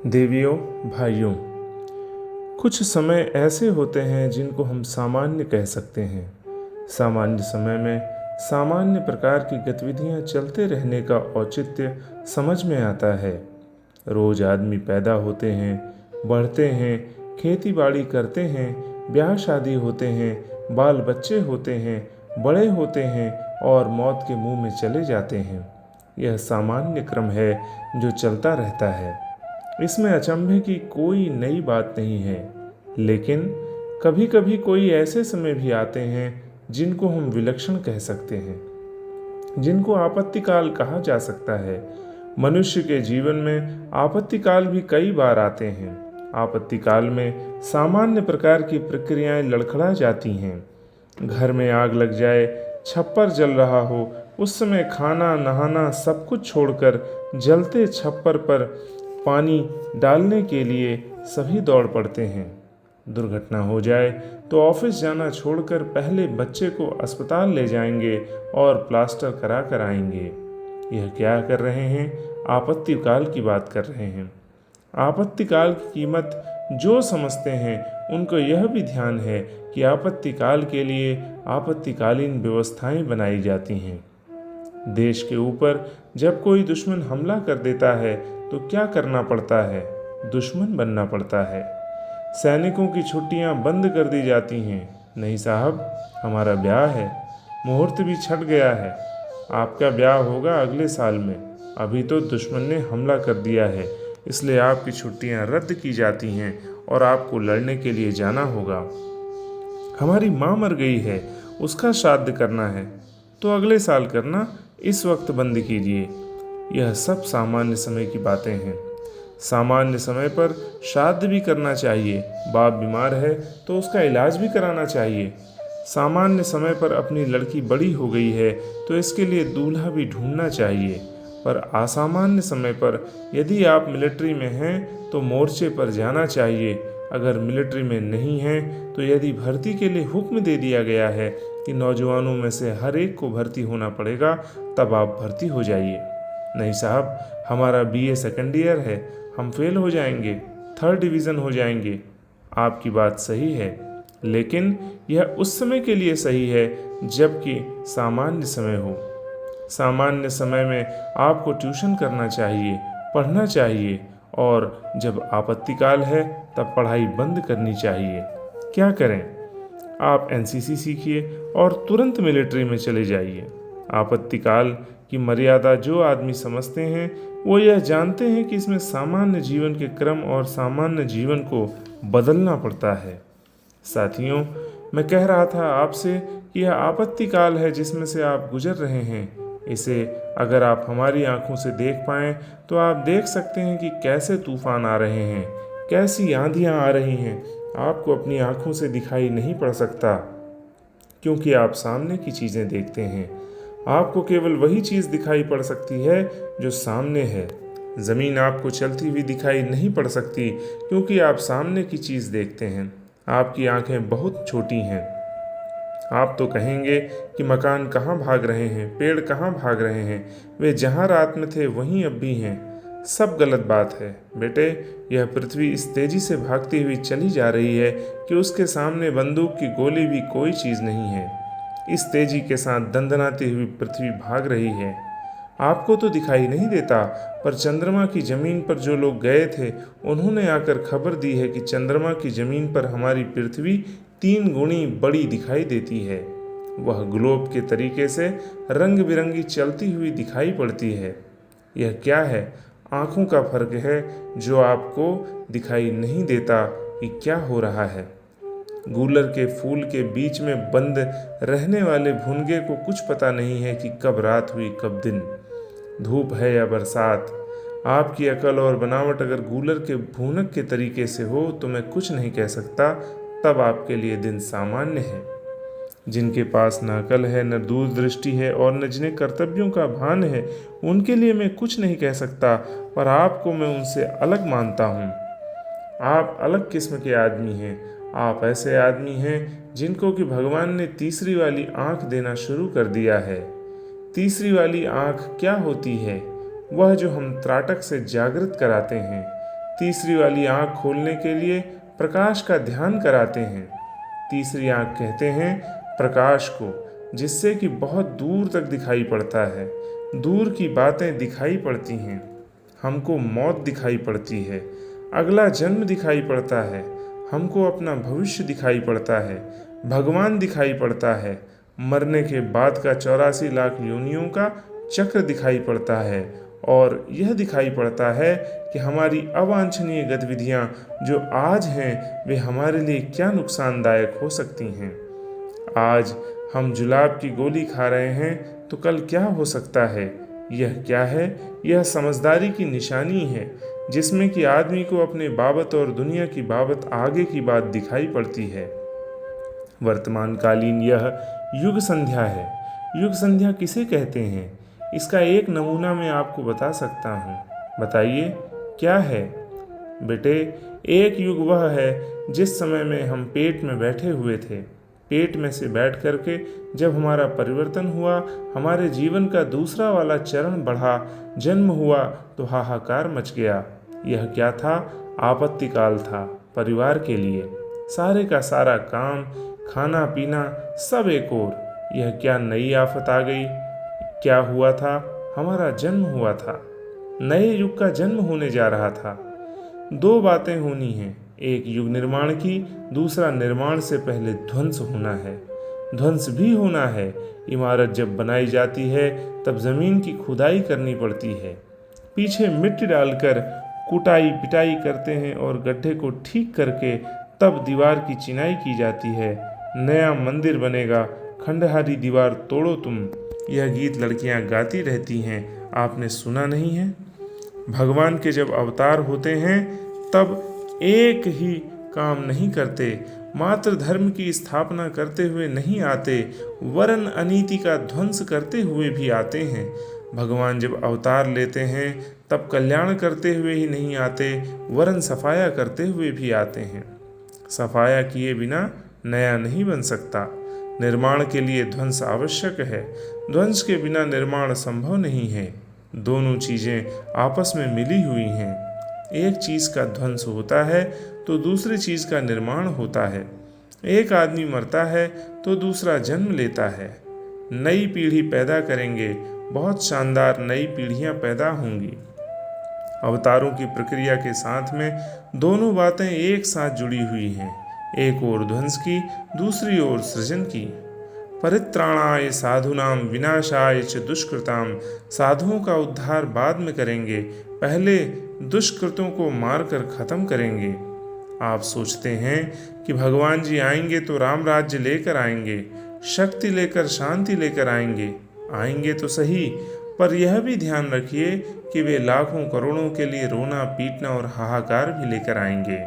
देवियों, भाइयों, कुछ समय ऐसे होते हैं जिनको हम सामान्य कह सकते हैं। सामान्य समय में सामान्य प्रकार की गतिविधियां चलते रहने का औचित्य समझ में आता है। रोज आदमी पैदा होते हैं, बढ़ते हैं, खेती बाड़ी करते हैं, ब्याह शादी होते हैं, बाल बच्चे होते हैं, बड़े होते हैं और मौत के मुंह में चले जाते हैं। यह सामान्य क्रम है जो चलता रहता है। इसमें अचंभे की कोई नई बात नहीं है, लेकिन कभी कभी कोई ऐसे समय भी आते हैं जिनको हम विलक्षण कह सकते हैं, जिनको आपत्तिकाल कहा जा सकता है। मनुष्य के जीवन में आपत्तिकाल भी कई बार आते हैं। आपत्तिकाल में सामान्य प्रकार की प्रक्रियाएं लड़खड़ा जाती हैं। घर में आग लग जाए, छप्पर जल रहा हो, उस समय खाना नहाना सब कुछ छोड़कर जलते छप्पर पर पानी डालने के लिए सभी दौड़ पड़ते हैं। दुर्घटना हो जाए तो ऑफिस जाना छोड़कर पहले बच्चे को अस्पताल ले जाएंगे और प्लास्टर करा कर आएंगे। यह क्या कर रहे हैं? आपत्तिकाल की बात कर रहे हैं। आपत्तिकाल की कीमत जो समझते हैं उनको यह भी ध्यान है कि आपत्तिकाल के लिए आपत्तिकालीन व्यवस्थाएं बनाई जाती हैं। देश के ऊपर जब कोई दुश्मन हमला कर देता है तो क्या करना पड़ता है? दुश्मन बनना पड़ता है। सैनिकों की छुट्टियां बंद कर दी जाती हैं। नहीं साहब, हमारा ब्याह है, मुहूर्त भी छट गया है। आपका ब्याह होगा अगले साल में, अभी तो दुश्मन ने हमला कर दिया है, इसलिए आपकी छुट्टियां रद्द की जाती हैं और आपको लड़ने के लिए जाना होगा। हमारी माँ मर गई है, उसका श्राद्ध करना है, तो अगले साल करना, इस वक्त बंद कीजिए। यह सब सामान्य समय की बातें हैं। सामान्य समय पर श्राद्ध भी करना चाहिए। बाप बीमार है तो उसका इलाज भी कराना चाहिए। सामान्य समय पर अपनी लड़की बड़ी हो गई है तो इसके लिए दूल्हा भी ढूंढना चाहिए। पर असामान्य समय पर यदि आप मिलिट्री में हैं तो मोर्चे पर जाना चाहिए। अगर मिलिट्री में नहीं हैं तो यदि भर्ती के लिए हुक्म दे दिया गया है कि नौजवानों में से हर एक को भर्ती होना पड़ेगा, तब आप भर्ती हो जाइए। नहीं साहब, हमारा बीए सेकेंड ईयर है, हम फेल हो जाएंगे, थर्ड डिवीज़न हो जाएंगे। आपकी बात सही है, लेकिन यह उस समय के लिए सही है जबकि सामान्य समय हो। सामान्य समय में आपको ट्यूशन करना चाहिए, पढ़ना चाहिए, और जब आपत्तिकाल है तब पढ़ाई बंद करनी चाहिए। क्या करें? आप एनसीसी सीखिए और तुरंत मिलिट्री में चले जाइए। आपत्तिकाल की मर्यादा जो आदमी समझते हैं वो यह जानते हैं कि इसमें सामान्य जीवन के क्रम और सामान्य जीवन को बदलना पड़ता है। साथियों, मैं कह रहा था आपसे कि यह आपत्तिकाल है जिसमें से आप गुजर रहे हैं। इसे अगर आप हमारी आंखों से देख पाएं तो आप देख सकते हैं कि कैसे तूफान आ रहे हैं, कैसी आंधियां आ रही हैं। आपको अपनी आंखों से दिखाई नहीं पड़ सकता क्योंकि आप सामने की चीज़ें देखते हैं। आपको केवल वही चीज़ दिखाई पड़ सकती है जो सामने है। ज़मीन आपको चलती हुई दिखाई नहीं पड़ सकती क्योंकि आप सामने की चीज़ देखते हैं। आपकी आंखें बहुत छोटी हैं। आप तो कहेंगे कि मकान कहाँ भाग रहे हैं, पेड़ कहाँ भाग रहे हैं, वे जहाँ रात में थे वहीं अब भी हैं। सब गलत बात है बेटे। यह पृथ्वी इस तेजी से भागती हुई चली जा रही है कि उसके सामने बंदूक की गोली भी कोई चीज़ नहीं है। इस तेजी के साथ दंदनाती हुई पृथ्वी भाग रही है। आपको तो दिखाई नहीं देता, पर चंद्रमा की जमीन पर जो लोग गए थे उन्होंने आकर खबर दी है कि चंद्रमा की जमीन पर हमारी पृथ्वी 3 गुणी बड़ी दिखाई देती है। वह ग्लोब के तरीके से रंग बिरंगी चलती हुई दिखाई पड़ती है। यह क्या है? आँखों का फर्क है जो आपको दिखाई नहीं देता कि क्या हो रहा है। गूलर के फूल के बीच में बंद रहने वाले भुनगे को कुछ पता नहीं है कि कब रात हुई कब दिन, धूप है या बरसात। आपकी अकल और बनावट अगर गूलर के भूनक के तरीके से हो तो मैं कुछ नहीं कह सकता, तब आपके लिए दिन सामान्य है। जिनके पास न अकल है, न दूरदृष्टि है और न जिन्हें कर्तव्यों का भान है, उनके लिए मैं कुछ नहीं कह सकता, पर आपको मैं उनसे अलग मानता हूँ। आप अलग किस्म के आदमी हैं। आप ऐसे आदमी हैं जिनको कि भगवान ने तीसरी वाली आँख देना शुरू कर दिया है। तीसरी वाली आँख क्या होती है? वह जो हम त्राटक से जागृत कराते हैं। तीसरी वाली आँख खोलने के लिए प्रकाश का ध्यान कराते हैं। तीसरी आँख कहते हैं प्रकाश को, जिससे कि बहुत दूर तक दिखाई पड़ता है। दूर की बातें दिखाई पड़ती हैं, हमको मौत दिखाई पड़ती है, अगला जन्म दिखाई पड़ता है, हमको अपना भविष्य दिखाई पड़ता है, भगवान दिखाई पड़ता है, मरने के बाद का 84 लाख योनियों का चक्र दिखाई पड़ता है, और यह दिखाई पड़ता है कि हमारी अवांछनीय गतिविधियां जो आज हैं वे हमारे लिए क्या नुकसानदायक हो सकती हैं। आज हम जुलाब की गोली खा रहे हैं तो कल क्या हो सकता है। यह क्या है? यह समझदारी की निशानी है, जिसमें कि आदमी को अपने बाबत और दुनिया की बाबत आगे की बात दिखाई पड़ती है। वर्तमान कालीन यह युग संध्या है। युग संध्या किसे कहते हैं? इसका एक नमूना मैं आपको बता सकता हूँ। बताइए क्या है? बेटे, एक युग वह है जिस समय में हम पेट में बैठे हुए थे। पेट में से बैठ करके जब हमारा परिवर्तन हुआ, हमारे जीवन का दूसरा वाला चरण बढ़ा, जन्म हुआ, तो हाहाकार मच गया। यह क्या था? आपत्ति काल था। परिवार के लिए सारे का सारा काम, खाना पीना सब एक ओर। यह क्या नई आफत आ गई? क्या हुआ था? हमारा जन्म हुआ था। नए युग का जन्म होने जा रहा था। दो बातें होनी हैं, एक युग निर्माण की, दूसरा निर्माण से पहले ध्वंस होना है। ध्वंस भी होना है। इमारत जब बनाई जाती है तब जमीन की खुदाई करनी पड़ती है, पीछे मिट्टी डालकर कुटाई पिटाई करते हैं और गड्ढे को ठीक करके तब दीवार की चिनाई की जाती है। नया मंदिर बनेगा, खंडहरी दीवार तोड़ो तुम। यह गीत लड़कियां गाती रहती हैं, आपने सुना नहीं है? भगवान के जब अवतार होते हैं तब एक ही काम नहीं करते, मात्र धर्म की स्थापना करते हुए नहीं आते, वरन अनीति का ध्वंस करते हुए भी आते हैं। भगवान जब अवतार लेते हैं तब कल्याण करते हुए ही नहीं आते, वरन सफाया करते हुए भी आते हैं। सफाया किए बिना नया नहीं बन सकता। निर्माण के लिए ध्वंस आवश्यक है, ध्वंस के बिना निर्माण संभव नहीं है। दोनों चीज़ें आपस में मिली हुई हैं। एक चीज़ का ध्वंस होता है तो दूसरी चीज़ का निर्माण होता है। एक आदमी मरता है तो दूसरा जन्म लेता है। नई पीढ़ी पैदा करेंगे, बहुत शानदार नई पीढ़ियां पैदा होंगी। अवतारों की प्रक्रिया के साथ में दोनों बातें एक साथ जुड़ी हुई हैं, एक ओर ध्वंस की, दूसरी ओर सृजन की। परित्राणाय साधुनाम विनाशाय च दुष्कृताम। साधुओं का उद्धार बाद में करेंगे, पहले दुष्कृतों को मारकर खत्म करेंगे। आप सोचते हैं कि भगवान जी आएंगे तो राम राज्य लेकर आएंगे, शक्ति लेकर, शांति लेकर आएंगे। आएंगे तो सही, पर यह भी ध्यान रखिए कि वे लाखों करोड़ों के लिए रोना पीटना और हाहाकार भी लेकर आएंगे।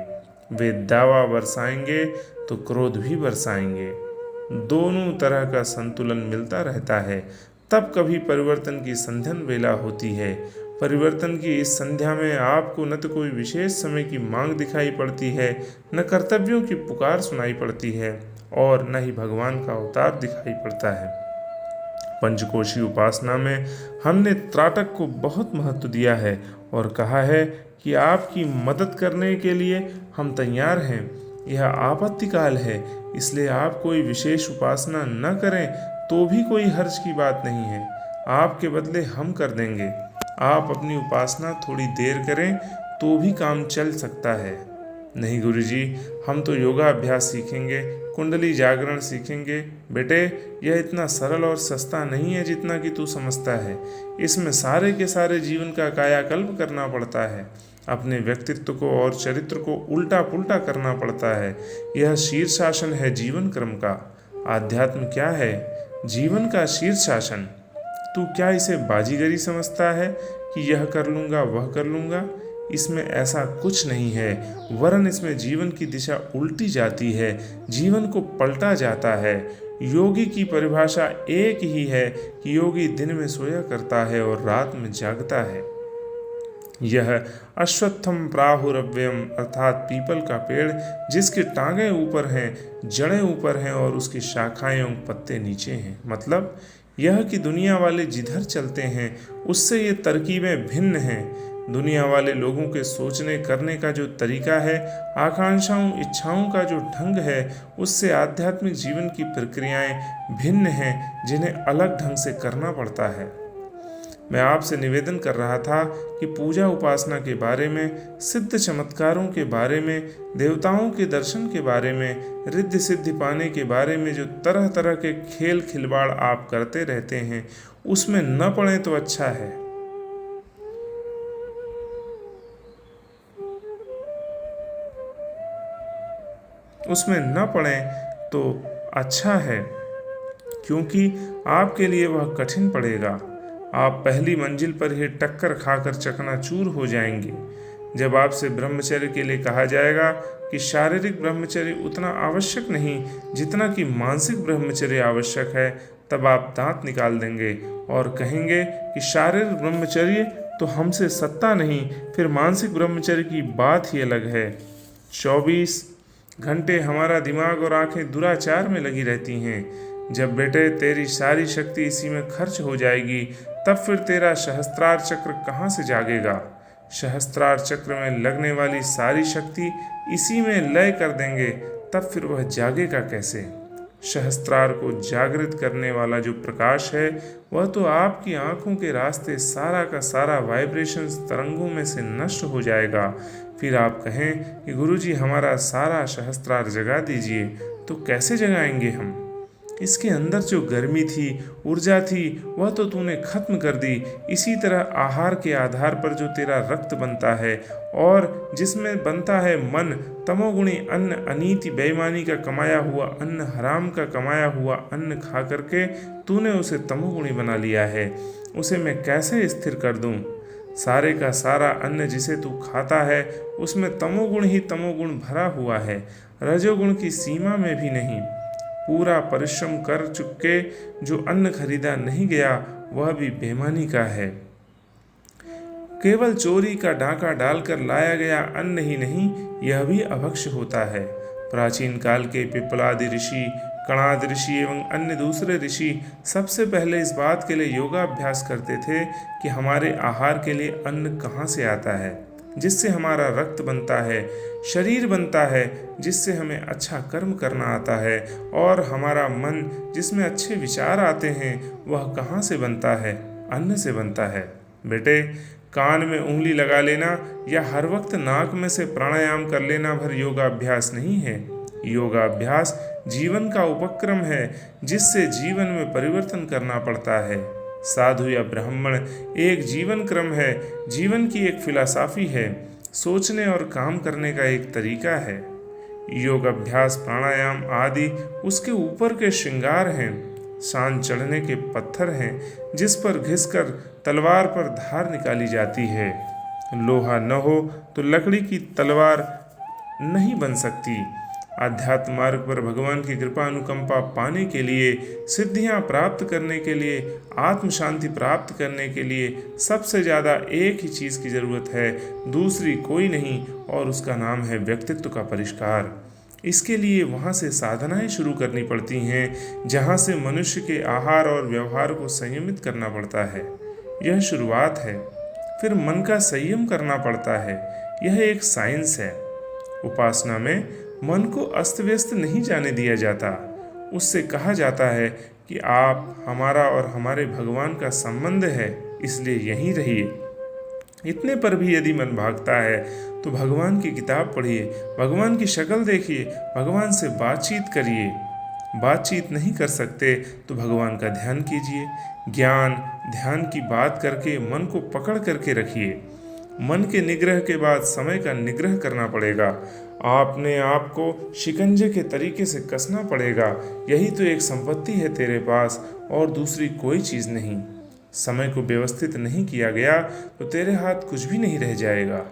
वे दावा बरसाएंगे तो क्रोध भी बरसाएंगे। दोनों तरह का संतुलन मिलता रहता है, तब कभी परिवर्तन की संध्यन वेला होती है। परिवर्तन की इस संध्या में आपको न तो कोई विशेष समय की मांग दिखाई पड़ती है, न कर्तव्यों की पुकार सुनाई पड़ती है, और न ही भगवान का अवतार दिखाई पड़ता है। पंचकोशी उपासना में हमने त्राटक को बहुत महत्व दिया है और कहा है कि आपकी मदद करने के लिए हम तैयार हैं। यह आपत्ति काल है, इसलिए आप कोई विशेष उपासना न करें तो भी कोई हर्ज की बात नहीं है। आपके बदले हम कर देंगे। आप अपनी उपासना थोड़ी देर करें तो भी काम चल सकता है। नहीं गुरुजी, हम तो योगा अभ्यास सीखेंगे, कुंडली जागरण सीखेंगे। बेटे, यह इतना सरल और सस्ता नहीं है जितना कि तू समझता है। इसमें सारे के सारे जीवन का कायाकल्प करना पड़ता है। अपने व्यक्तित्व को और चरित्र को उल्टा पुल्टा करना पड़ता है। यह शीर्षासन है जीवन क्रम का। आध्यात्म क्या है? जीवन का शीर्षासन। तू क्या इसे बाजीगरी समझता है कि यह कर लूँगा वह कर लूँगा? इसमें ऐसा कुछ नहीं है, वरन इसमें जीवन की दिशा उल्टी जाती है, जीवन को पलटा जाता है। योगी की परिभाषा एक ही है कि योगी दिन में सोया करता है और रात में जागता है। यह अश्वत्थम प्राहुरव्ययम अर्थात पीपल का पेड़ जिसके टांगें ऊपर हैं, जड़ें ऊपर हैं और उसकी शाखाएं और पत्ते नीचे हैं। मतलब यह कि दुनिया वाले जिधर चलते हैं उससे ये तरकीबें भिन्न हैं। दुनिया वाले लोगों के सोचने करने का जो तरीका है, आकांक्षाओं इच्छाओं का जो ढंग है, उससे आध्यात्मिक जीवन की प्रक्रियाएं भिन्न हैं, जिन्हें अलग ढंग से करना पड़ता है। मैं आपसे निवेदन कर रहा था कि पूजा उपासना के बारे में, सिद्ध चमत्कारों के बारे में, देवताओं के दर्शन के बारे में, रिद्धि सिद्धि पाने के बारे में जो तरह तरह के खेल खिलवाड़ आप करते रहते हैं, उसमें न पड़े तो अच्छा है। उसमें न पड़े तो अच्छा है, क्योंकि आपके लिए वह कठिन पड़ेगा। आप पहली मंजिल पर ही टक्कर खाकर चकनाचूर हो जाएंगे। जब आपसे ब्रह्मचर्य के लिए कहा जाएगा कि शारीरिक ब्रह्मचर्य उतना आवश्यक नहीं जितना कि मानसिक ब्रह्मचर्य आवश्यक है, तब आप दांत निकाल देंगे और कहेंगे कि शारीरिक ब्रह्मचर्य तो हमसे सत्ता नहीं, फिर मानसिक ब्रह्मचर्य की बात ही अलग है। 24 घंटे हमारा दिमाग और आंखें दुराचार में लगी रहती हैं। जब बेटे तेरी सारी शक्ति इसी में खर्च हो जाएगी, तब फिर तेरा सहस्त्रार चक्र कहाँ से जागेगा। सहस्त्रार चक्र में लगने वाली सारी शक्ति इसी में लय कर देंगे, तब फिर वह जागेगा कैसे। सहस्त्रार को जागृत करने वाला जो प्रकाश है, वह तो आपकी आंखों के रास्ते सारा का सारा वाइब्रेशंस तरंगों में से नष्ट हो जाएगा। फिर आप कहें कि गुरुजी हमारा सारा सहस्त्रार जगा दीजिए, तो कैसे जगाएंगे हम। इसके अंदर जो गर्मी थी, ऊर्जा थी, वह तो तूने खत्म कर दी। इसी तरह आहार के आधार पर जो तेरा रक्त बनता है और जिसमें बनता है मन, तमोगुणी अन्न, अनीति बेईमानी का कमाया हुआ अन्न, हराम का कमाया हुआ अन्न खा करके तूने उसे तमोगुणी बना लिया है। उसे मैं कैसे स्थिर कर दूं। सारे का सारा अन्न जिसे तू खाता है, उसमें तमोगुण ही तमोगुण भरा हुआ है, रजोगुण की सीमा में भी नहीं। पूरा परिश्रम कर चुके जो अन्न खरीदा नहीं गया, वह भी बेईमानी का है। केवल चोरी का डाका डालकर लाया गया अन्न ही नहीं, यह भी अभक्ष्य होता है। प्राचीन काल के पिप्पलादि ऋषि, कणाद ऋषि एवं अन्य दूसरे ऋषि सबसे पहले इस बात के लिए योगाभ्यास करते थे कि हमारे आहार के लिए अन्न कहाँ से आता है, जिससे हमारा रक्त बनता है, शरीर बनता है, जिससे हमें अच्छा कर्म करना आता है, और हमारा मन जिसमें अच्छे विचार आते हैं, वह कहाँ से बनता है, अन्न से बनता है। बेटे, कान में उंगली लगा लेना या हर वक्त नाक में से प्राणायाम कर लेना भर योगाभ्यास नहीं है। योगाभ्यास जीवन का उपक्रम है, जिससे जीवन में परिवर्तन करना पड़ता है। साधु या ब्राह्मण एक जीवन क्रम है, जीवन की एक फिलॉसफी है, सोचने और काम करने का एक तरीका है। योग अभ्यास, प्राणायाम आदि उसके ऊपर के श्रृंगार हैं, शान चढ़ने के पत्थर हैं, जिस पर घिसकर तलवार पर धार निकाली जाती है। लोहा न हो तो लकड़ी की तलवार नहीं बन सकती। आध्यात्म मार्ग पर भगवान की कृपा अनुकंपा पाने के लिए, सिद्धियां प्राप्त करने के लिए, आत्म शांति प्राप्त करने के लिए सबसे ज़्यादा एक ही चीज़ की ज़रूरत है, दूसरी कोई नहीं, और उसका नाम है व्यक्तित्व का परिष्कार। इसके लिए वहाँ से साधनाएं शुरू करनी पड़ती हैं, जहाँ से मनुष्य के आहार और व्यवहार को संयमित करना पड़ता है। यह शुरुआत है। फिर मन का संयम करना पड़ता है। यह एक साइंस है। उपासना में मन को अस्त व्यस्त नहीं जाने दिया जाता। उससे कहा जाता है कि आप हमारा और हमारे भगवान का संबंध है, इसलिए यहीं रहिए। इतने पर भी यदि मन भागता है तो भगवान की किताब पढ़िए, भगवान की शक्ल देखिए, भगवान से बातचीत करिए। बातचीत नहीं कर सकते तो भगवान का ध्यान कीजिए। ज्ञान ध्यान की बात करके मन को पकड़ करके रखिए। मन के निग्रह के बाद समय का निग्रह करना पड़ेगा। आपने आप को शिकंजे के तरीके से कसना पड़ेगा। यही तो एक संपत्ति है तेरे पास, और दूसरी कोई चीज़ नहीं। समय को व्यवस्थित नहीं किया गया तो तेरे हाथ कुछ भी नहीं रह जाएगा।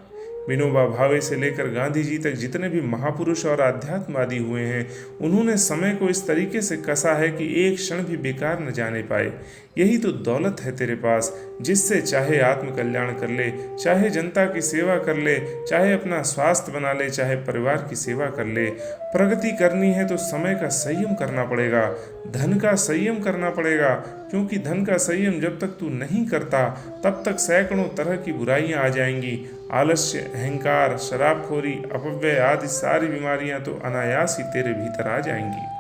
विनोबा भावे से लेकर गांधी जी तक जितने भी महापुरुष और आध्यात्मवादी हुए हैं, उन्होंने समय को इस तरीके से कसा है कि एक क्षण भी बेकार न जाने पाए। यही तो दौलत है तेरे पास, जिससे चाहे आत्म कल्याण कर ले, चाहे जनता की सेवा कर ले, चाहे अपना स्वास्थ्य बना ले, चाहे परिवार की सेवा कर ले। प्रगति करनी है तो समय का संयम करना पड़ेगा, धन का संयम करना पड़ेगा, क्योंकि धन का संयम जब तक तू नहीं करता तब तक सैकड़ों तरह की बुराइयां आ जाएंगी। आलस्य, अहंकार, शराबखोरी, अपव्यय आदि सारी बीमारियां तो अनायास ही तेरे भीतर आ जाएंगी।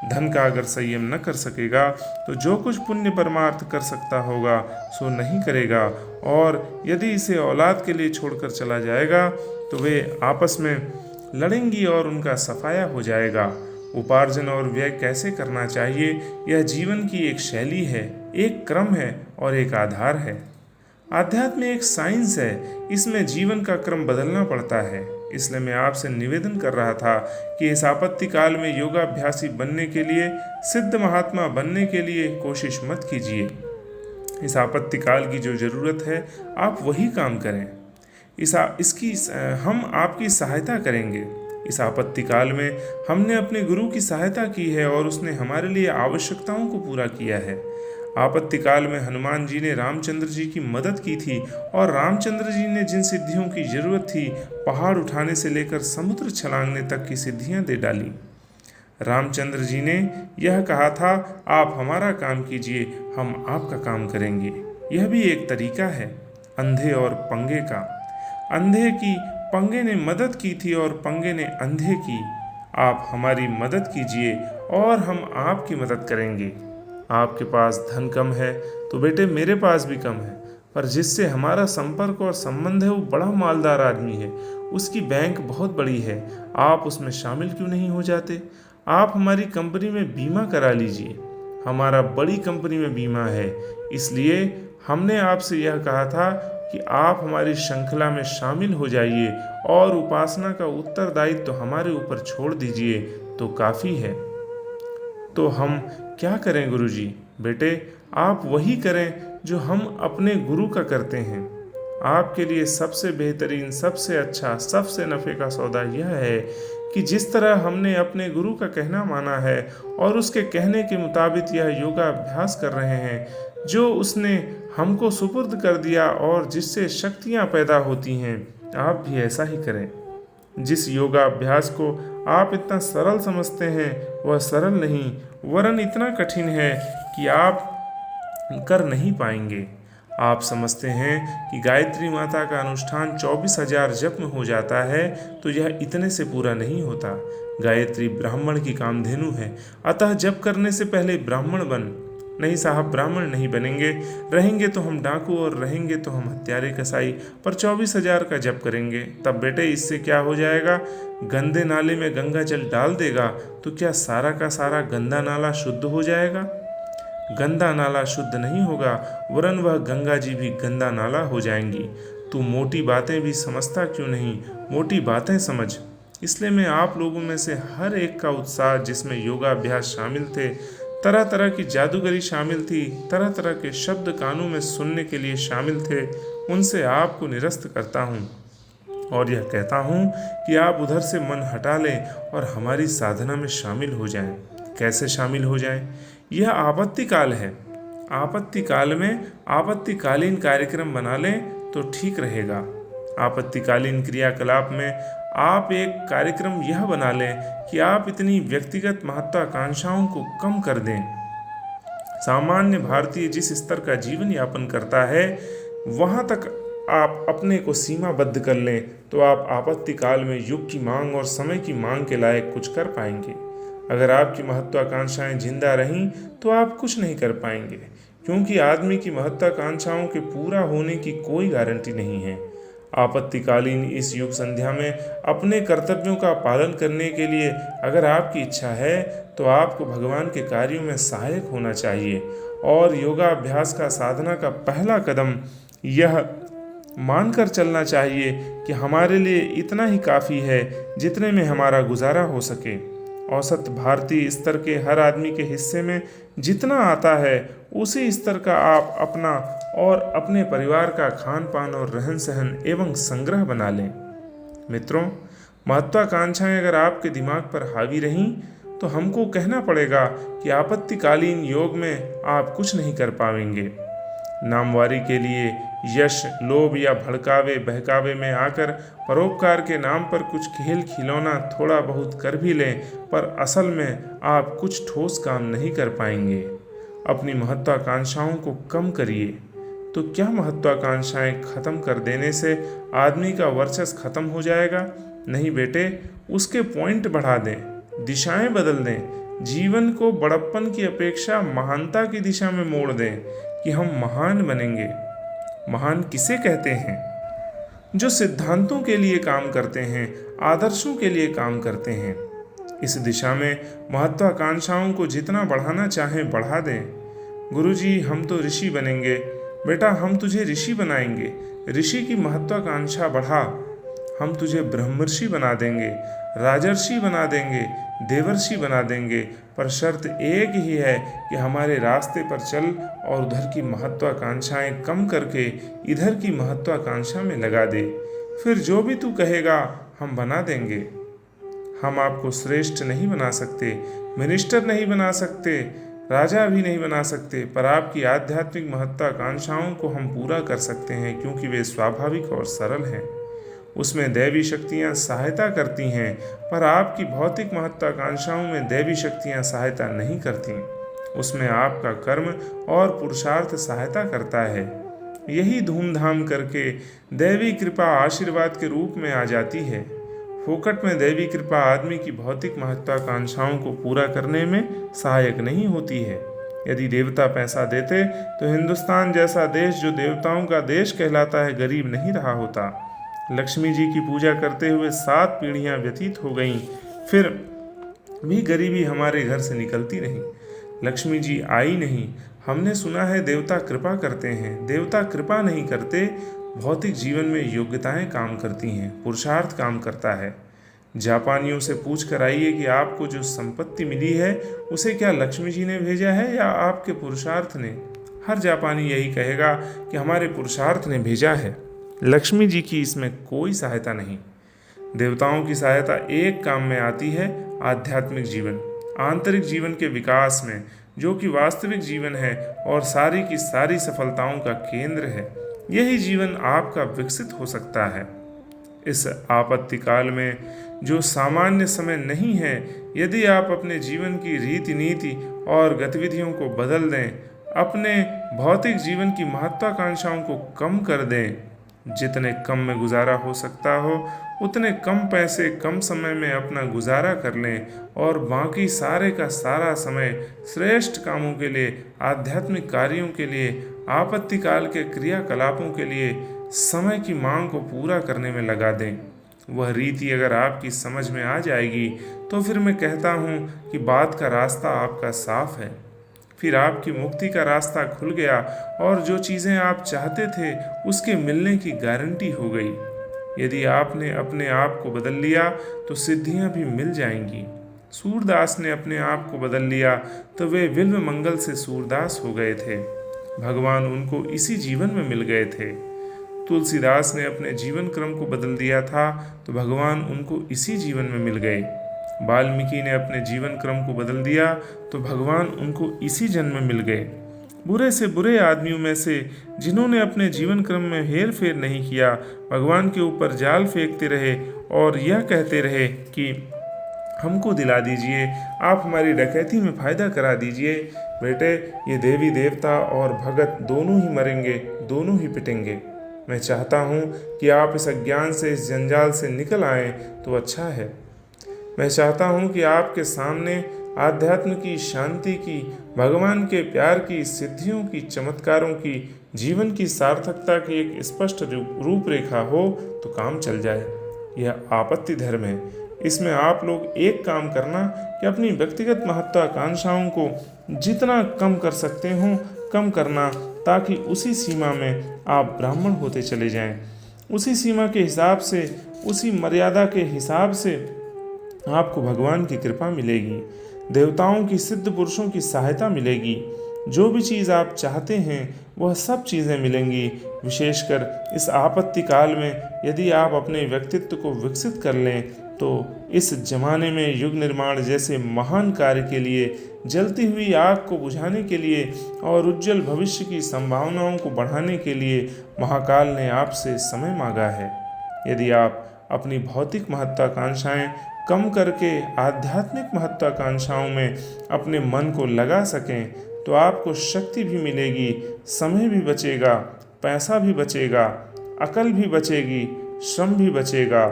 धन का अगर संयम न कर सकेगा तो जो कुछ पुण्य परमार्थ कर सकता होगा सो नहीं करेगा, और यदि इसे औलाद के लिए छोड़कर चला जाएगा तो वे आपस में लड़ेंगी और उनका सफाया हो जाएगा। उपार्जन और व्यय कैसे करना चाहिए, यह जीवन की एक शैली है, एक क्रम है और एक आधार है। आध्यात्म एक साइंस है, इसमें जीवन का क्रम बदलना पड़ता है। इसलिए मैं आपसे निवेदन कर रहा था कि इस आपत्ति काल में योगाभ्यासी बनने के लिए, सिद्ध महात्मा बनने के लिए कोशिश मत कीजिए। इस आपत्ति काल की जो ज़रूरत है आप वही काम करें। हम आपकी सहायता करेंगे। इस आपत्ति काल में हमने अपने गुरु की सहायता की है और उसने हमारे लिए आवश्यकताओं को पूरा किया है। आपत्ति काल में हनुमान जी ने रामचंद्र जी की मदद की थी और रामचंद्र जी ने जिन सिद्धियों की जरूरत थी, पहाड़ उठाने से लेकर समुद्र छलांगने तक की सिद्धियां दे डाली। रामचंद्र जी ने यह कहा था, आप हमारा काम कीजिए, हम आपका काम करेंगे। यह भी एक तरीका है अंधे और पंगे का। अंधे की पंगे ने मदद की थी और पंगे ने अंधे की। आप हमारी मदद कीजिए और हम आपकी मदद करेंगे। आपके पास धन कम है तो बेटे मेरे पास भी कम है, पर जिससे हमारा संपर्क और संबंध है वो बड़ा मालदार आदमी है, उसकी बैंक बहुत बड़ी है। आप उसमें शामिल क्यों नहीं हो जाते? आप हमारी कंपनी में बीमा करा लीजिए। हमारा बड़ी कंपनी में बीमा है, इसलिए हमने आपसे यह कहा था कि आप हमारी श्रृंखला में शामिल हो जाइए और उपासना का उत्तरदायित्व तो हमारे ऊपर छोड़ दीजिए तो काफ़ी है। तो हम क्या करें गुरुजी? बेटे आप वही करें जो हम अपने गुरु का करते हैं। आपके लिए सबसे बेहतरीन, सबसे अच्छा, सबसे नफ़े का सौदा यह है कि जिस तरह हमने अपने गुरु का कहना माना है और उसके कहने के मुताबिक यह योगाभ्यास कर रहे हैं, जो उसने हमको सुपुर्द कर दिया और जिससे शक्तियाँ पैदा होती हैं, आप भी ऐसा ही करें। जिस योगाभ्यास को आप इतना सरल समझते हैं वह सरल नहीं, वरन इतना कठिन है कि आप कर नहीं पाएंगे। आप समझते हैं कि गायत्री माता का अनुष्ठान 24,000 जप में हो जाता है, तो यह इतने से पूरा नहीं होता। गायत्री ब्राह्मण की कामधेनु है, अतः जप करने से पहले ब्राह्मण बन। नहीं साहब, ब्राह्मण नहीं बनेंगे, रहेंगे तो हम डाकू और रहेंगे तो हम हत्यारे कसाई, पर 24,000 का जप करेंगे। तब बेटे इससे क्या हो जाएगा? गंदे नाले में गंगा जल डाल देगा तो क्या सारा का सारा गंदा नाला शुद्ध हो जाएगा? गंदा नाला शुद्ध नहीं होगा, वरन वह गंगा जी भी गंदा नाला हो जाएंगी। तू मोटी बातें भी समझता क्यों नहीं? मोटी बातें समझ। इसलिए मैं आप लोगों में से हर एक का उत्साह, जिसमें योगाभ्यास शामिल थे, तरह तरह की जादूगरी शामिल थी, तरह तरह के शब्द कानों में सुनने के लिए शामिल थे, उनसे आपको निरस्त करता हूँ और यह कहता हूँ कि आप उधर से मन हटा लें और हमारी साधना में शामिल हो जाएं। कैसे शामिल हो जाएं? यह आपत्ति काल है। आपत्ति काल में आपत्तिकालीन कार्यक्रम बना लें तो ठीक रहेगा। आपत्तिकालीन क्रियाकलाप में आप एक कार्यक्रम यह बना लें कि आप इतनी व्यक्तिगत महत्वाकांक्षाओं को कम कर दें। सामान्य भारतीय जिस स्तर का जीवन यापन करता है, वहाँ तक आप अपने को सीमाबद्ध कर लें तो आप आपत्ति काल में युग की मांग और समय की मांग के लायक कुछ कर पाएंगे। अगर आपकी महत्वाकांक्षाएं जिंदा रहीं तो आप कुछ नहीं कर पाएंगे, क्योंकि आदमी की महत्वाकांक्षाओं के पूरा होने की कोई गारंटी नहीं है। आपत्तिकालीन इस युग संध्या में अपने कर्तव्यों का पालन करने के लिए अगर आपकी इच्छा है तो आपको भगवान के कार्यों में सहायक होना चाहिए, और योगाभ्यास का साधना का पहला कदम यह मानकर चलना चाहिए कि हमारे लिए इतना ही काफ़ी है जितने में हमारा गुजारा हो सके। औसत भारतीय स्तर के हर आदमी के हिस्से में जितना आता है उसी स्तर का आप अपना और अपने परिवार का खान पान और रहन सहन एवं संग्रह बना लें। मित्रों, महत्वाकांक्षाएं अगर आपके दिमाग पर हावी रहीं तो हमको कहना पड़ेगा कि आपत्तिकालीन योग में आप कुछ नहीं कर पाएंगे। नामवारी के लिए, यश, लोभ या भड़कावे बहकावे में आकर परोपकार के नाम पर कुछ खेल खिलौना थोड़ा बहुत कर भी लें, पर असल में आप कुछ ठोस काम नहीं कर पाएंगे। अपनी महत्वाकांक्षाओं को कम करिए। तो क्या महत्वाकांक्षाएं खत्म कर देने से आदमी का वर्चस्व खत्म हो जाएगा? नहीं बेटे, उसके पॉइंट बढ़ा दें, दिशाएं बदल दें, जीवन को बड़प्पन की अपेक्षा महानता की दिशा में मोड़ दें कि हम महान बनेंगे। महान किसे कहते हैं? जो सिद्धांतों के लिए काम करते हैं, आदर्शों के लिए काम करते हैं। इस दिशा में महत्वाकांक्षाओं को जितना बढ़ाना चाहें बढ़ा दें। गुरुजी, हम तो ऋषि बनेंगे। बेटा, हम तुझे ऋषि बनाएंगे। ऋषि की महत्वाकांक्षा बढ़ा, हम तुझे ब्रह्मर्षि बना देंगे, राजर्षि बना देंगे, देवर्षि बना देंगे, पर शर्त एक ही है कि हमारे रास्ते पर चल और उधर की महत्वाकांक्षाएं कम करके इधर की महत्वाकांक्षा में लगा दे। फिर जो भी तू कहेगा हम बना देंगे। हम आपको श्रेष्ठ नहीं बना सकते, मिनिस्टर नहीं बना सकते, राजा भी नहीं बना सकते, पर आपकी आध्यात्मिक महत्वाकांक्षाओं को हम पूरा कर सकते हैं, क्योंकि वे स्वाभाविक और सरल हैं। उसमें दैवी शक्तियाँ सहायता करती हैं, पर आपकी भौतिक महत्वाकांक्षाओं में दैवी शक्तियाँ सहायता नहीं करती। उसमें आपका कर्म और पुरुषार्थ सहायता करता है। यही धूमधाम करके दैवी कृपा आशीर्वाद के रूप में आ जाती है। फोकट में दैवी कृपा आदमी की भौतिक महत्वाकांक्षाओं को पूरा करने में सहायक नहीं होती है। यदि देवता पैसा देते तो हिंदुस्तान जैसा देश, जो देवताओं का देश कहलाता है, गरीब नहीं रहा होता। लक्ष्मी जी की पूजा करते हुए 7 पीढ़ियां व्यतीत हो गईं, फिर भी गरीबी हमारे घर से निकलती नहीं। लक्ष्मी जी आई नहीं। हमने सुना है देवता कृपा करते हैं। देवता कृपा नहीं करते, भौतिक जीवन में योग्यताएं काम करती हैं, पुरुषार्थ काम करता है। जापानियों से पूछ कर आइए कि आपको जो संपत्ति मिली है उसे क्या लक्ष्मी जी ने भेजा है या आपके पुरुषार्थ ने? हर जापानी यही कहेगा कि हमारे पुरुषार्थ ने भेजा है। लक्ष्मी जी की इसमें कोई सहायता नहीं। देवताओं की सहायता एक काम में आती है, आध्यात्मिक जीवन, आंतरिक जीवन के विकास में, जो कि वास्तविक जीवन है और सारी की सारी सफलताओं का केंद्र है। यही जीवन आपका विकसित हो सकता है। इस आपत्ति काल में जो सामान्य समय नहीं है, यदि आप अपने जीवन की रीति नीति और गतिविधियों को बदल दें, अपने भौतिक जीवन की महत्वाकांक्षाओं को कम कर दें, जितने कम में गुजारा हो सकता हो उतने कम पैसे कम समय में अपना गुजारा कर लें और बाकी सारे का सारा समय श्रेष्ठ कामों के लिए, आध्यात्मिक कार्यों के लिए, आपत्तिकाल के क्रियाकलापों के लिए समय की मांग को पूरा करने में लगा दें। वह रीति अगर आपकी समझ में आ जाएगी तो फिर मैं कहता हूँ कि बात का रास्ता आपका साफ है। फिर आपकी मुक्ति का रास्ता खुल गया और जो चीज़ें आप चाहते थे उसके मिलने की गारंटी हो गई। यदि आपने अपने आप को बदल लिया तो सिद्धियां भी मिल जाएंगी। सूरदास ने अपने आप को बदल लिया तो वे विल्व मंगल से सूरदास हो गए थे। भगवान उनको इसी जीवन में मिल गए थे। तुलसीदास ने अपने जीवन क्रम को बदल दिया था तो भगवान उनको इसी जीवन में मिल गए। वाल्मीकि ने अपने जीवन क्रम को बदल दिया तो भगवान उनको इसी जन्म में मिल गए। बुरे से बुरे आदमियों में से जिन्होंने अपने जीवन क्रम में हेर फेर नहीं किया, भगवान के ऊपर जाल फेंकते रहे और यह कहते रहे कि हमको दिला दीजिए, आप हमारी डकैती में फ़ायदा करा दीजिए। बेटे, ये देवी देवता और भगत दोनों ही मरेंगे, दोनों ही पिटेंगे। मैं चाहता हूँ कि आप इस अज्ञान से, इस जंजाल से निकल आएँ तो अच्छा है। मैं चाहता हूँ कि आपके सामने आध्यात्म की, शांति की, भगवान के प्यार की, सिद्धियों की, चमत्कारों की, जीवन की सार्थकता की एक स्पष्ट रूपरेखा हो तो काम चल जाए। यह आपत्ति धर्म है। इसमें आप लोग एक काम करना कि अपनी व्यक्तिगत महत्वाकांक्षाओं को जितना कम कर सकते हो कम करना, ताकि उसी सीमा में आप ब्राह्मण होते चले जाएं। उसी सीमा के हिसाब से, उसी मर्यादा के हिसाब से आपको भगवान की कृपा मिलेगी, देवताओं की, सिद्ध पुरुषों की सहायता मिलेगी। जो भी चीज़ आप चाहते हैं वह सब चीज़ें मिलेंगी। विशेषकर इस आपत्ति काल में यदि आप अपने व्यक्तित्व को विकसित कर लें तो इस जमाने में युग निर्माण जैसे महान कार्य के लिए, जलती हुई आग को बुझाने के लिए और उज्जवल भविष्य की संभावनाओं को बढ़ाने के लिए महाकाल ने आपसे समय मांगा है। यदि आप अपनी भौतिक महत्वाकांक्षाएं कम करके आध्यात्मिक महत्वाकांक्षाओं में अपने मन को लगा सकें तो आपको शक्ति भी मिलेगी, समय भी बचेगा, पैसा भी बचेगा, अकल भी बचेगी, श्रम भी बचेगा।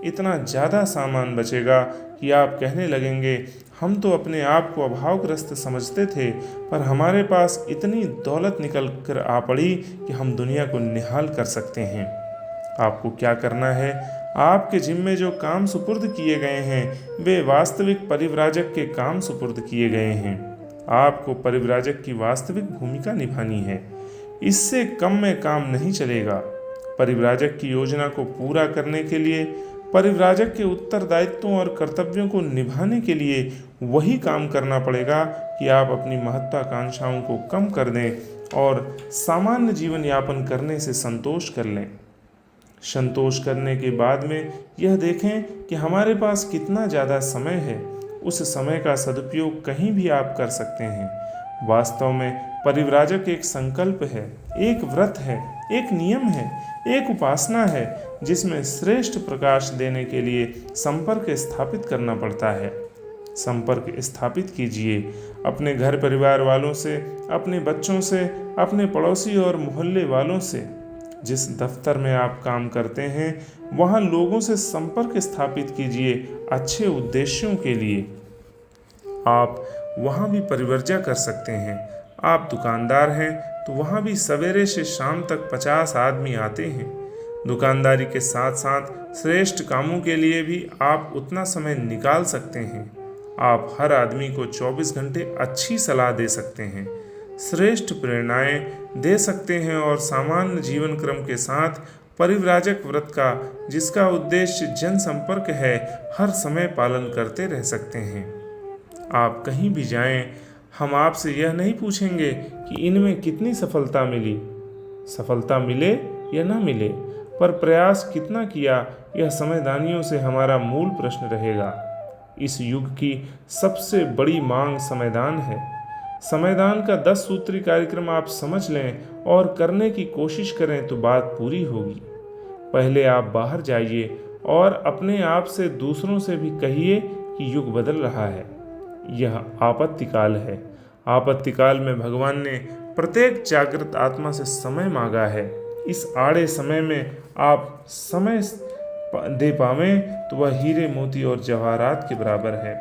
इतना ज़्यादा सामान बचेगा कि आप कहने लगेंगे, हम तो अपने आप को अभावग्रस्त समझते थे, पर हमारे पास इतनी दौलत निकल कर आ पड़ी कि हम दुनिया को निहाल कर सकते हैं। आपको क्या करना है? आपके जिम्मे जो काम सुपुर्द किए गए हैं वे वास्तविक परिव्राजक के काम सुपुर्द किए गए हैं। आपको परिव्राजक की वास्तविक भूमिका निभानी है। इससे कम में काम नहीं चलेगा। परिव्राजक की योजना को पूरा करने के लिए, परिव्राजक के उत्तरदायित्वों और कर्तव्यों को निभाने के लिए वही काम करना पड़ेगा कि आप अपनी महत्वाकांक्षाओं को कम कर दें और सामान्य जीवन यापन करने से संतोष कर लें। संतोष करने के बाद में यह देखें कि हमारे पास कितना ज़्यादा समय है। उस समय का सदुपयोग कहीं भी आप कर सकते हैं। वास्तव में परिव्राजक एक संकल्प है, एक व्रत है, एक नियम है, एक उपासना है जिसमें श्रेष्ठ प्रकाश देने के लिए संपर्क स्थापित करना पड़ता है। संपर्क स्थापित कीजिए अपने घर परिवार वालों से, अपने बच्चों से, अपने पड़ोसी और मोहल्ले वालों से। जिस दफ्तर में आप काम करते हैं वहाँ लोगों से संपर्क स्थापित कीजिए अच्छे उद्देश्यों के लिए। आप वहाँ भी परिवर्जा कर सकते हैं। आप दुकानदार हैं तो वहाँ भी सवेरे से शाम तक 50 आदमी आते हैं। दुकानदारी के साथ साथ श्रेष्ठ कामों के लिए भी आप उतना समय निकाल सकते हैं। आप हर आदमी को 24 घंटे अच्छी सलाह दे सकते हैं, श्रेष्ठ प्रेरणाएं दे सकते हैं और सामान्य जीवन क्रम के साथ परिव्राजक व्रत का, जिसका उद्देश्य जनसंपर्क है, हर समय पालन करते रह सकते हैं। आप कहीं भी जाएं, हम आपसे यह नहीं पूछेंगे कि इनमें कितनी सफलता मिली। सफलता मिले या न मिले, पर प्रयास कितना किया, यह समयदानियों से हमारा मूल प्रश्न रहेगा। इस युग की सबसे बड़ी मांग समयदान है। समयदान का 10 सूत्री कार्यक्रम आप समझ लें और करने की कोशिश करें तो बात पूरी होगी। पहले आप बाहर जाइए और अपने आप से, दूसरों से भी कहिए कि युग बदल रहा है। यह आपत्तिकाल है। आपत्तिकाल में भगवान ने प्रत्येक जागृत आत्मा से समय मांगा है। इस आड़े समय में आप समय दे पावें तो वह हीरे मोती और जवाहरात के बराबर है।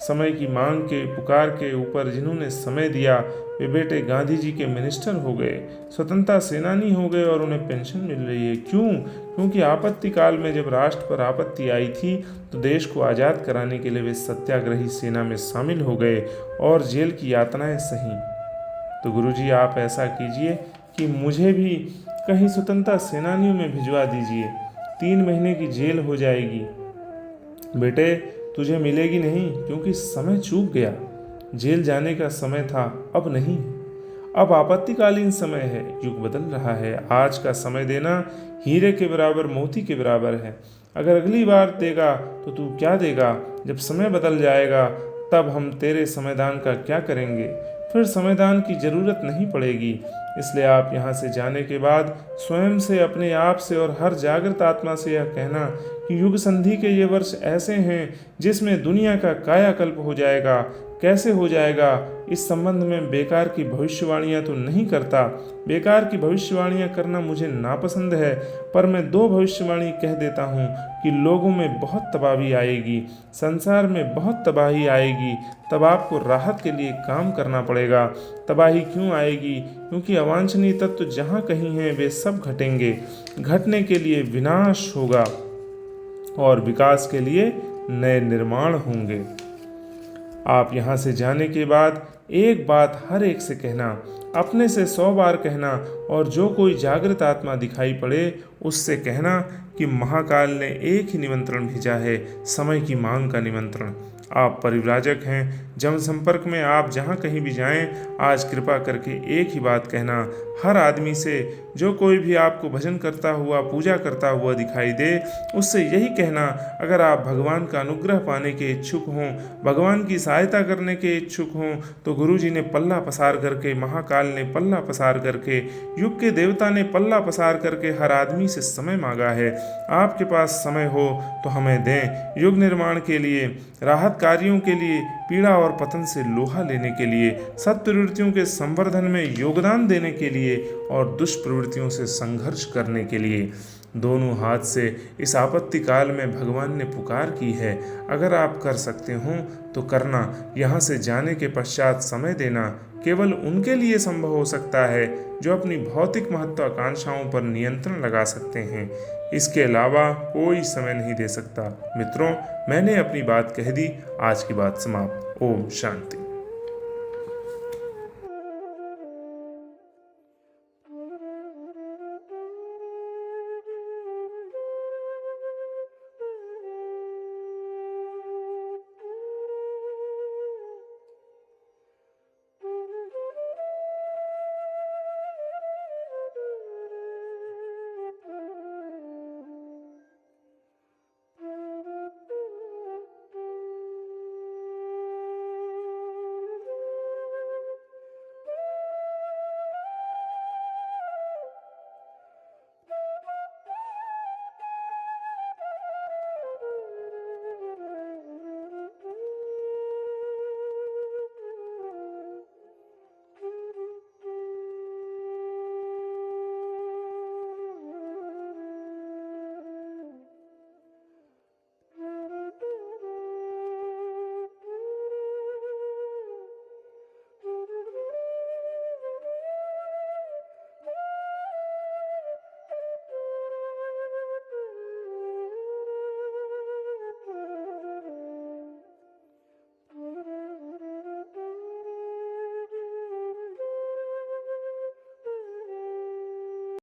समय की मांग के पुकार के ऊपर जिन्होंने समय दिया वे बेटे गांधी जी के मिनिस्टर हो गए, स्वतंत्रता सेनानी हो गए और उन्हें पेंशन मिल रही है। क्यों? क्योंकि आपत्ति काल में जब राष्ट्र पर आपत्ति आई थी तो देश को आज़ाद कराने के लिए वे सत्याग्रही सेना में शामिल हो गए और जेल की यातनाएं सही। तो गुरुजी आप ऐसा कीजिए कि मुझे भी कहीं स्वतंत्रता सेनानियों में भिजवा दीजिए। 3 महीने की जेल हो जाएगी। बेटे तुझे मिलेगी नहीं, क्योंकि समय चूक गया। जेल जाने का समय था, अब नहीं। अब आपत्तिकालीन समय है, युग बदल रहा है। आज का समय देना हीरे के बराबर, मोती के बराबर है। अगर अगली बार देगा तो तू क्या देगा? जब समय बदल जाएगा तब हम तेरे समयदान का क्या करेंगे? फिर समयदान की जरूरत नहीं पड़ेगी। इसलिए आप यहाँ से जाने के बाद स्वयं से, अपने आप से और हर जागृत आत्मा से यह कहना कि युग संधि के ये वर्ष ऐसे हैं जिसमें दुनिया का कायाकल्प हो जाएगा। कैसे हो जाएगा, इस संबंध में बेकार की भविष्यवाणियां तो नहीं करता। बेकार की भविष्यवाणियां करना मुझे नापसंद है, पर मैं 2 भविष्यवाणी कह देता हूँ कि लोगों में बहुत तबाही आएगी, संसार में बहुत तबाही आएगी। तब आपको राहत के लिए काम करना पड़ेगा। तबाही क्यों आएगी? क्योंकि अवांछनीय तत्व जहाँ कहीं हैं वे सब घटेंगे। घटने के लिए विनाश होगा और विकास के लिए नए निर्माण होंगे। आप यहाँ से जाने के बाद एक बात हर एक से कहना, अपने से 100 बार कहना, और जो कोई जागृत आत्मा दिखाई पड़े उससे कहना कि महाकाल ने एक ही निमंत्रण भेजा है, समय की मांग का निमंत्रण। आप परिव्राजक हैं, जनसंपर्क में आप जहाँ कहीं भी जाएं, आज कृपा करके एक ही बात कहना हर आदमी से, जो कोई भी आपको भजन करता हुआ, पूजा करता हुआ दिखाई दे, उससे यही कहना, अगर आप भगवान का अनुग्रह पाने के इच्छुक हों, भगवान की सहायता करने के इच्छुक हों, तो गुरु जी ने पल्ला पसार करके, महाकाल ने पल्ला पसार करके, युग के देवता ने पल्ला पसार करके हर आदमी से समय मांगा है। आपके पास समय हो तो हमें दें, युग निर्माण के लिए, राहत कार्यों के लिए, पीड़ा और पतन से लोहा लेने के लिए, सत्प्रवृत्तियों के संवर्धन में योगदान देने के लिए और दुष्प्रवृत्तियों से संघर्ष करने के लिए। दोनों हाथ से इस आपत्ति काल में भगवान ने पुकार की है। अगर आप कर सकते हो तो करना। यहाँ से जाने के पश्चात समय देना केवल उनके लिए संभव हो सकता है जो अपनी भौतिक महत्वाकांक्षाओं पर नियंत्रण लगा सकते हैं। इसके अलावा कोई समय नहीं दे सकता। मित्रों, मैंने अपनी बात कह दी। आज की बात समाप्त। ओम शांति।